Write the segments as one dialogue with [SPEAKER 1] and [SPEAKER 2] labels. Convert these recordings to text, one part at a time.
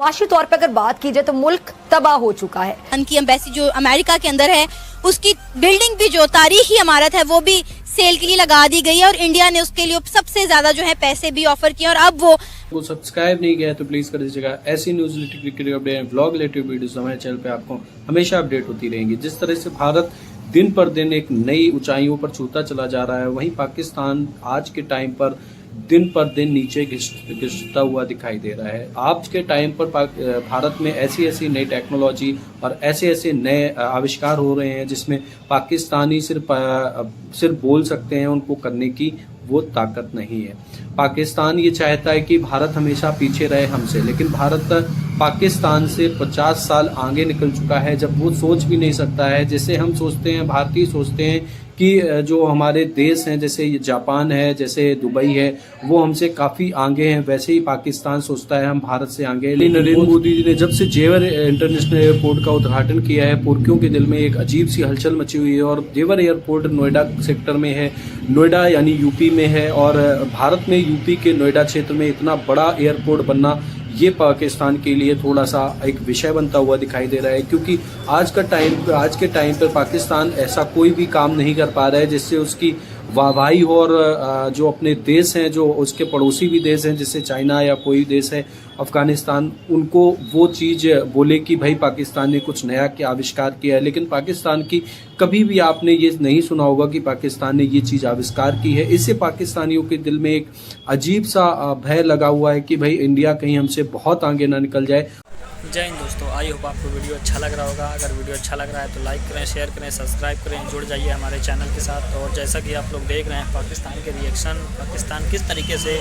[SPEAKER 1] माशी तौर पर अगर बात की जाए तो मुल्क तबाह हो चुका है।
[SPEAKER 2] उनकी एम्बेसी जो अमेरिका के अंदर है, उसकी बिल्डिंग भी जो तारीखी इमारत है वो भी सेल के लिए लगा दी गई है और इंडिया ने उसके लिए सबसे ज्यादा जो है पैसे भी ऑफर किए। और अब वो
[SPEAKER 3] सब्सक्राइब नहीं किया है तो प्लीज कर दीजिएगा। ऐसी news related update, vlog related videos हमारे चैनल पे आपको हमेशा अपडेट होती रहेंगी। जिस तरह से भारत दिन पर दिन एक नई ऊंचाइयों पर छूता चला जा रहा है, वहीं पाकिस्तान आज के टाइम पर दिन नीचे घिसता हुआ दिखाई दे रहा है। आज के टाइम पर भारत में ऐसी नई टेक्नोलॉजी और ऐसे नए आविष्कार हो रहे हैं जिसमें पाकिस्तानी सिर्फ बोल सकते हैं, उनको करने की वो ताकत नहीं है। पाकिस्तान ये चाहता है कि भारत हमेशा पीछे रहे हमसे, लेकिन भारत पाकिस्तान से 50 साल आगे निकल चुका है। जब वो सोच भी नहीं सकता है, जैसे हम सोचते हैं, भारतीय सोचते हैं कि जो हमारे देश हैं, जैसे जापान है, जैसे दुबई है, वो हमसे काफ़ी आगे हैं, वैसे ही पाकिस्तान सोचता है हम भारत से आगे। नरेंद्र मोदी जी ने जब से जेवर इंटरनेशनल एयरपोर्ट का उद्घाटन किया है, पुरखियों के दिल में एक अजीब सी हलचल मची हुई है। और जेवर एयरपोर्ट नोएडा सेक्टर में है, नोएडा यानी यूपी में है, और भारत में यूपी के नोएडा क्षेत्र में इतना बड़ा एयरपोर्ट बनना ये पाकिस्तान के लिए थोड़ा सा एक विषय बनता हुआ दिखाई दे रहा है, क्योंकि आज के टाइम पर पाकिस्तान ऐसा कोई भी काम नहीं कर पा रहा है जिससे उसकी वाहवाही हो। और जो अपने देश हैं, जो उसके पड़ोसी भी देश हैं, जैसे चाइना या कोई देश है अफगानिस्तान, उनको वो चीज़ बोले कि भाई पाकिस्तान ने कुछ नया क्या आविष्कार किया है। लेकिन पाकिस्तान की कभी भी आपने ये नहीं सुना होगा कि पाकिस्तान ने ये चीज़ आविष्कार की है। इससे पाकिस्तानियों के दिल में एक अजीब सा भय लगा हुआ है कि भाई इंडिया कहीं हमसे बहुत आगे ना निकल जाए।
[SPEAKER 4] जय हिंद दोस्तों, आई होप आपको वीडियो अच्छा लग रहा होगा। अगर वीडियो अच्छा लग रहा है तो लाइक करें, शेयर करें, सब्सक्राइब करें, जुड़ जाइए हमारे चैनल के साथ। और जैसा कि आप लोग देख रहे हैं, पाकिस्तान के रिएक्शन, पाकिस्तान किस तरीके से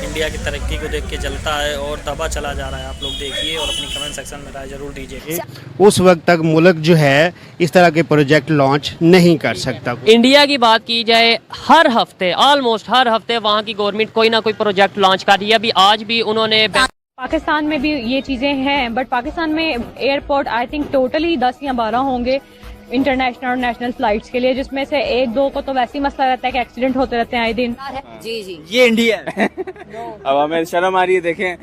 [SPEAKER 4] इंडिया की तरक्की को देख के जलता है और दबा चला जा रहा है, आप लोग देखिए और अपनी कमेंट सेक्शन में राय जरूर दीजिए।
[SPEAKER 5] उस वक्त तक मुल्क जो है इस तरह के प्रोजेक्ट लॉन्च नहीं कर सकता।
[SPEAKER 6] इंडिया की बात की जाए, हर हफ्ते, ऑलमोस्ट हर हफ्ते वहाँ की गवर्नमेंट कोई ना कोई प्रोजेक्ट लॉन्च कर रही है। अभी आज भी उन्होंने
[SPEAKER 7] पाकिस्तान में भी ये चीजें हैं, बट पाकिस्तान में एयरपोर्ट आई थिंक टोटली 10 या 12 होंगे इंटरनेशनल और नेशनल फ्लाइट्स के लिए, जिसमें से 1-2 को तो वैसे ही मसला रहता है कि एक्सीडेंट होते रहते हैं आए दिन।
[SPEAKER 8] जी
[SPEAKER 9] ये इंडिया है। अब हमें शर्म आ रही है, देखें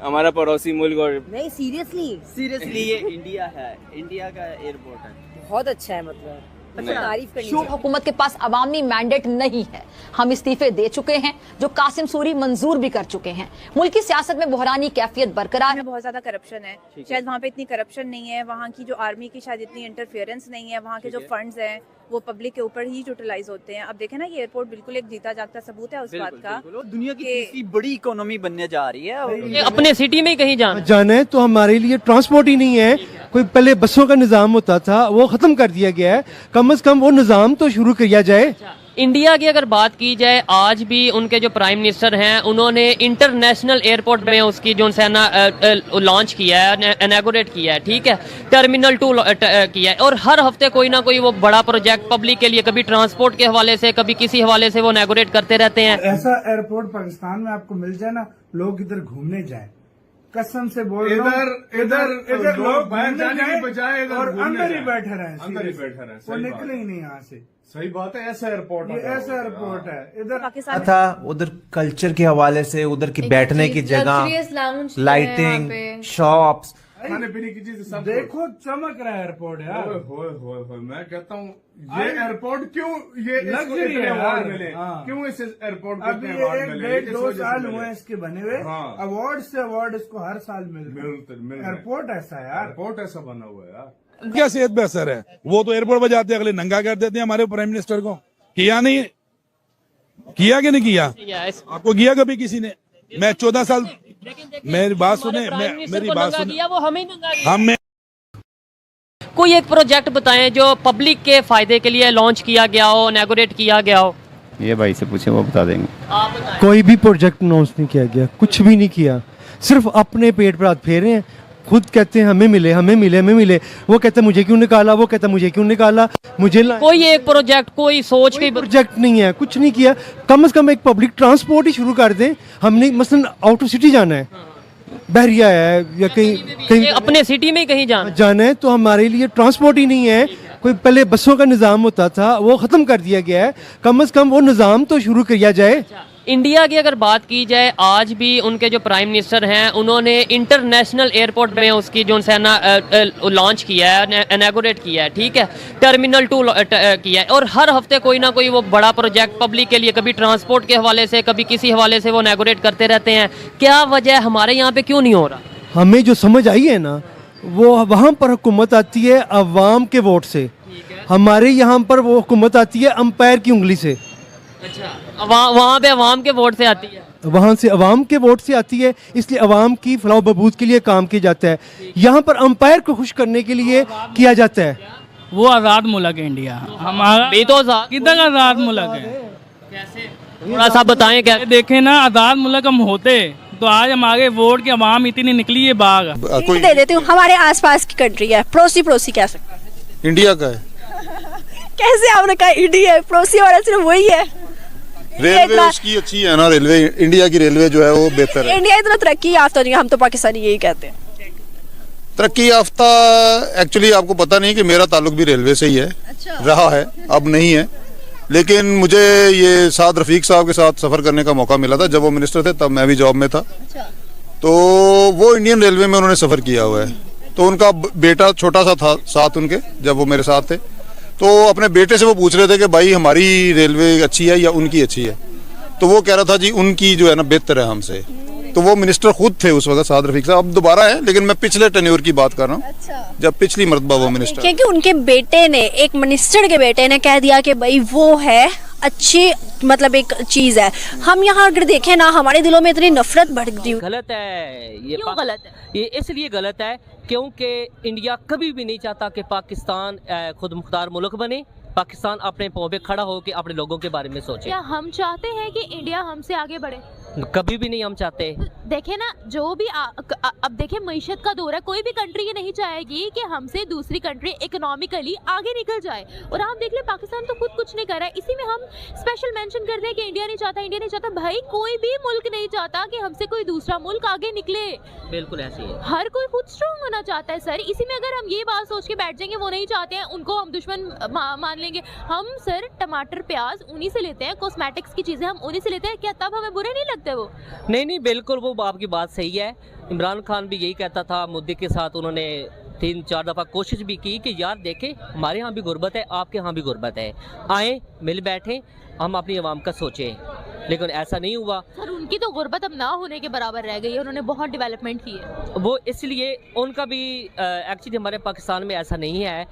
[SPEAKER 9] हमारा पड़ोसी मुल्क। और
[SPEAKER 8] नहीं, सीरियसली
[SPEAKER 9] ये इंडिया है, इंडिया का एयरपोर्ट है,
[SPEAKER 8] बहुत अच्छा है। मतलब तारीफ करनी
[SPEAKER 1] चाहिए। हुकूमत के पास अवामी मैंडेट नहीं है। हम इस्तीफे दे चुके हैं, जो कासिम सूरी मंजूर भी कर चुके हैं। मुल्क की सियासत में बुहरानी कैफियत बरकरार है।
[SPEAKER 10] बहुत ज्यादा करप्शन है, शायद वहाँ पे इतनी करप्शन नहीं है, वहाँ की जो आर्मी की शायद इतनी इंटरफेरेंस नहीं है, वहाँ के जो फंड्स हैं वो पब्लिक के ऊपर ही यूटिलाइज होते हैं। अब देखें ना, ये एयरपोर्ट बिल्कुल एक जीता जागता सबूत है उस बात का।
[SPEAKER 9] दुनिया की तीसरी बड़ी इकोनॉमी बनने जा रही है।
[SPEAKER 6] अपने सिटी में कहीं
[SPEAKER 5] जाना है तो हमारे लिए ट्रांसपोर्ट ही नहीं है। कोई पहले बसों का निजाम होता था, वो खत्म कर दिया गया है। कम से कम वो निजाम तो शुरू किया जाए।
[SPEAKER 6] इंडिया की अगर बात की जाए, आज भी उनके जो प्राइम मिनिस्टर हैं, उन्होंने इंटरनेशनल एयरपोर्ट में उसकी जो लॉन्च किया है, इनॉग्रेट किया है, ठीक है, टर्मिनल 2 किया है। और हर हफ्ते कोई ना कोई वो बड़ा प्रोजेक्ट पब्लिक के लिए, कभी ट्रांसपोर्ट के हवाले से, कभी किसी हवाले से वो इनॉग्रेट करते रहते हैं।
[SPEAKER 11] ऐसा एयरपोर्ट पाकिस्तान में आपको मिल जाए ना, लोग इधर घूमने जाए, कसम से बोल रहा हूं, इधर लोग बाहर जाने की बजाय और अंदर ही बैठे रहे, वो निकले ही नहीं यहाँ से। सही बात है, ऐसा एयरपोर्ट, ये ऐसा एयरपोर्ट है। इधर
[SPEAKER 10] पाकिस्तान
[SPEAKER 12] था, उधर कल्चर के हवाले से, उधर की बैठने की जगह, लाइटिंग, शॉप्स,
[SPEAKER 11] खाने पीने की चीजें सब देखो, चमक रहा है एयरपोर्ट यार। हो मैं कहता हूँ, ये एयरपोर्ट क्यों ये अवार्ड मिले, क्यों इस एयरपोर्ट को अवार्ड मिले? 1-2 साल हुए इसके बने हुए, अवार्ड से अवार्ड इसको हर साल मिलते। एयरपोर्ट ऐसा यार, एयरपोर्ट ऐसा बना हुआ है यार।
[SPEAKER 13] क्या सेहत पे असर है? वो तो एयरपोर्ट बजाते हैं, अगले नंगा कर देते हैं हमारे प्राइम मिनिस्टर को। किया नहीं, किया कि नहीं किया? आपको किया कभी किसी ने? मैं 14 साल, मेरी बात सुने, मेरी बात सुने,
[SPEAKER 6] वो हमें कोई एक प्रोजेक्ट बताएं जो पब्लिक के फायदे के लिए लॉन्च किया गया हो, इनॉग्रेट किया गया हो।
[SPEAKER 12] ये भाई से पूछे, वो बता देंगे।
[SPEAKER 5] कोई भी प्रोजेक्ट अनाउंस नहीं किया गया, कुछ भी नहीं किया, सिर्फ अपने पेट पर हाथ फेरे हैं। खुद कहते हैं हमें मिले, हमें मिले, हमें मिले। वो कहते हैं मुझे क्यों निकाला, वो कहता है मुझे क्यों निकाला, मुझे
[SPEAKER 6] कोई एक प्रोजेक्ट, कोई सोच के
[SPEAKER 5] प्रोजेक्ट नहीं है, कुछ नहीं किया। कम से कम एक पब्लिक ट्रांसपोर्ट ही शुरू कर दें। हमने मसलन आउट ऑफ सिटी जाना है, बहरिया है या कहीं
[SPEAKER 6] अपने सिटी में कहीं
[SPEAKER 5] जाना है, तो हमारे लिए ट्रांसपोर्ट ही नहीं है। कोई पहले बसों का निजाम होता था, वो खत्म कर दिया गया है। कम से कम वो निजाम तो शुरू किया जाए।
[SPEAKER 6] इंडिया की अगर बात की जाए, आज भी उनके जो प्राइम मिनिस्टर हैं उन्होंने इंटरनेशनल एयरपोर्ट में उसकी जो है ना लॉन्च किया है, इनॉग्रेट किया है, ठीक है, टर्मिनल 2 किया है। और हर हफ्ते कोई ना कोई वो बड़ा प्रोजेक्ट पब्लिक के लिए, कभी ट्रांसपोर्ट के हवाले से, कभी किसी हवाले से वो इनॉग्रेट करते रहते हैं। क्या वजह है, हमारे यहाँ पे क्यों नहीं हो रहा?
[SPEAKER 5] हमें जो समझ आई है ना, वो वहाँ पर हुकूमत आती है अवाम के वोट से, हमारे यहाँ पर वो हुकूमत आती है अंपायर की उंगली से।
[SPEAKER 6] अच्छा, वहाँ पे अवाम के वोट से आती है,
[SPEAKER 5] वहाँ से अवाम के वोट से आती है, इसलिए अवाम की फलाह बहबूद के लिए काम किया जाता है। यहाँ पर अंपायर को खुश करने के लिए किया जाता है।
[SPEAKER 14] वो आज़ाद मुल्क है इंडिया, हमारा
[SPEAKER 6] भी तो
[SPEAKER 14] किधर आज़ाद मुल्क है?
[SPEAKER 6] कैसे, थोड़ा सा बताएं। क्या
[SPEAKER 14] देखें ना, आज़ाद मुल्क हम होते तो आज हमारे वोट की अवाम इतनी निकली है बाग।
[SPEAKER 2] दे देती हूँ, हमारे आसपास की कंट्री है, पड़ोसी कह सकते हैं।
[SPEAKER 11] इंडिया का है।
[SPEAKER 2] कैसे आपने कहा इंडिया है? पड़ोसी वाला सिर्फ वही है।
[SPEAKER 11] रेलवे उसकी अच्छी है ना, रेलवे इंडिया की रेलवे जो है वो बेहतर है।
[SPEAKER 2] इंडिया इतना तरक्की याफ्ता नहीं है, हम तो पाकिस्तानी यही कहते हैं।
[SPEAKER 11] तरक्की याफ्ता एक्चुअली आपको पता नहीं कि मेरा ताल्लुक भी रेलवे से ही है। अच्छा। रहा है, अब नहीं है, लेकिन मुझे ये साद रफीक साहब के साथ सफर करने का मौका मिला था जब वो मिनिस्टर थे, तब मैं भी जॉब में था। अच्छा। तो वो इंडियन रेलवे में उन्होंने सफर किया हुआ है, तो उनका बेटा छोटा सा था साथ उनके, जब वो मेरे साथ थे, तो अपने बेटे से वो पूछ रहे थे कि भाई हमारी रेलवे अच्छी है या उनकी अच्छी है, तो वो कह रहा था जी उनकी जो है ना बेहतर है हमसे। तो वो मिनिस्टर खुद थे उस वक्त, साद रफीक साहब, अब दोबारा है, लेकिन मैं पिछले टेन्योर की बात कर रहा हूँ। अच्छा। जब पिछली मर्तबा वो मिनिस्टर,
[SPEAKER 2] क्योंकि उनके बेटे ने, एक मिनिस्टर के बेटे ने कह दिया कि भाई वो है अच्छी, मतलब एक चीज है। हम यहाँ अगर देखें ना, हमारे दिलों में इतनी नफरत बढ़ गई।
[SPEAKER 6] गलत है ये।
[SPEAKER 2] क्यों गलत है?
[SPEAKER 6] ये इसलिए गलत है क्योंकि इंडिया कभी भी नहीं चाहता कि पाकिस्तान खुद मुख्तार मुल्क बने। पाकिस्तान अपने पाँव पे खड़ा हो के अपने लोगों के बारे में सोचे।
[SPEAKER 2] क्या हम चाहते हैं कि इंडिया हमसे आगे बढ़े?
[SPEAKER 6] कभी भी नहीं हम चाहते।
[SPEAKER 2] देखे ना, जो भी अब देखे, मईशत का दौर है, कोई भी कंट्री ये नहीं चाहेगी कि हमसे दूसरी कंट्री इकोनॉमिकली आगे निकल जाए। और आप देख ले, पाकिस्तान तो खुद कुछ नहीं कर रहा है। इसी में हम स्पेशल मेंशन करते हैं कि इंडिया नहीं चाहता, इंडिया नहीं चाहता। भाई कोई भी मुल्क नहीं चाहता कि हमसे कोई दूसरा मुल्क आगे निकले।
[SPEAKER 6] बिल्कुल ऐसे ही है,
[SPEAKER 2] हर कोई खुद स्ट्रॉन्ग होना चाहता है सर। इसी में अगर हम ये बात सोच के बैठ जाएंगे वो नहीं चाहते हैं, उनको हम दुश्मन मान लेंगे। हम सर टमाटर प्याज उन्हीं से लेते हैं, कॉस्मेटिक्स की चीजें हम उन्हीं से लेते हैं, क्या तब हमें बुरे नहीं लगते वो?
[SPEAKER 6] नहीं, बिल्कुल वो आपकी बात सही है। इमरान खान भी यही कहता था, मोदी के साथ उन्होंने 3-4 दफ़ा कोशिश भी की कि यार देखें हमारे यहाँ भी गुर्बत है, आपके यहाँ भी गुर्बत है, आए मिल बैठे, हम अपनी आवाम का सोचें, लेकिन ऐसा नहीं हुआ।
[SPEAKER 2] सर उनकी तो गुर्बत अब ना होने के बराबर रह गई है, उन्होंने बहुत डेवलपमेंट की है।
[SPEAKER 6] वो इसलिए उनका भी एक्चुअली हमारे पाकिस्तान में ऐसा नहीं है।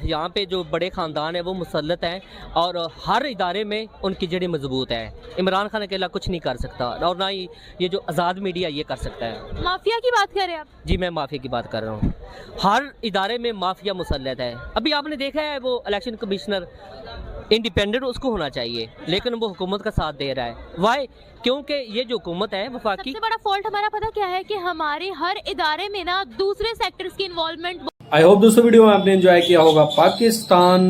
[SPEAKER 6] यहाँ पे जो बड़े ख़ानदान है वो मुसल्लत हैं और हर इदारे में उनकी जड़ी मजबूत है। इमरान खान अकेला कुछ नहीं कर सकता और ना ही ये जो आज़ाद मीडिया ये कर सकता है।
[SPEAKER 2] माफिया की बात कर रहे हैं आप?
[SPEAKER 6] जी मैं माफिया की बात कर रहा हूँ। हर इदारे में माफिया मुसल्लत है। अभी आपने देखा है वो इलेक्शन कमिश्नर इंडिपेंडेंट उसको होना चाहिए, लेकिन वो हुकूमत का साथ दे रहा है। वाई? क्योंकि ये जो हुकूमत है वफाकी,
[SPEAKER 2] सबसे बड़ा फॉल्ट हमारा पता क्या है कि हमारे हर इदारे में ना दूसरे सेक्टर्स की इन्वॉल्वमेंट।
[SPEAKER 3] आई होप दोस्तों वीडियो में आपने एंजॉय किया होगा। पाकिस्तान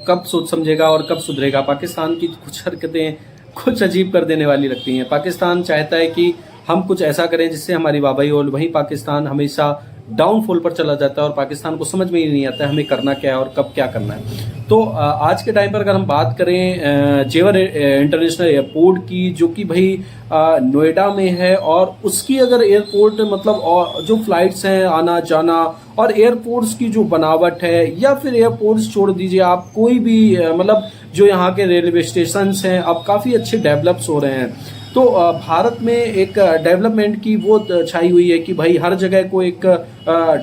[SPEAKER 3] कब सोच समझेगा और कब सुधरेगा? पाकिस्तान की कुछ हरकतें कुछ अजीब कर देने वाली लगती हैं। पाकिस्तान चाहता है कि हम कुछ ऐसा करें जिससे हमारी वाहवाही हो, वहीं पाकिस्तान हमेशा डाउनफॉल पर चला जाता है और पाकिस्तान को समझ में ही नहीं आता है हमें करना क्या है और कब क्या करना है। तो आज के टाइम पर अगर हम बात करें जेवर इंटरनेशनल एयरपोर्ट की, जो कि भाई नोएडा में है, और उसकी अगर एयरपोर्ट मतलब जो फ्लाइट्स हैं आना जाना और एयरपोर्ट्स की जो बनावट है, या फिर एयरपोर्ट्स छोड़ दीजिए आप, कोई भी मतलब जो यहाँ के रेलवे स्टेशन हैं अब काफ़ी अच्छे डेवलप्स हो रहे हैं। तो भारत में एक डेवलपमेंट की वो छाई हुई है कि भाई हर जगह को एक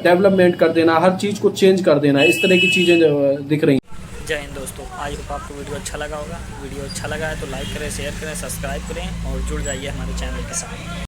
[SPEAKER 3] डेवलपमेंट कर देना, हर चीज़ को चेंज कर देना, इस तरह की चीज़ें दिख रही हैं।
[SPEAKER 4] जय हिंद दोस्तों, आई होप आपको वीडियो अच्छा लगा होगा। वीडियो अच्छा लगा है तो लाइक करें, शेयर करें, सब्सक्राइब करें और जुड़ जाइए हमारे चैनल के साथ।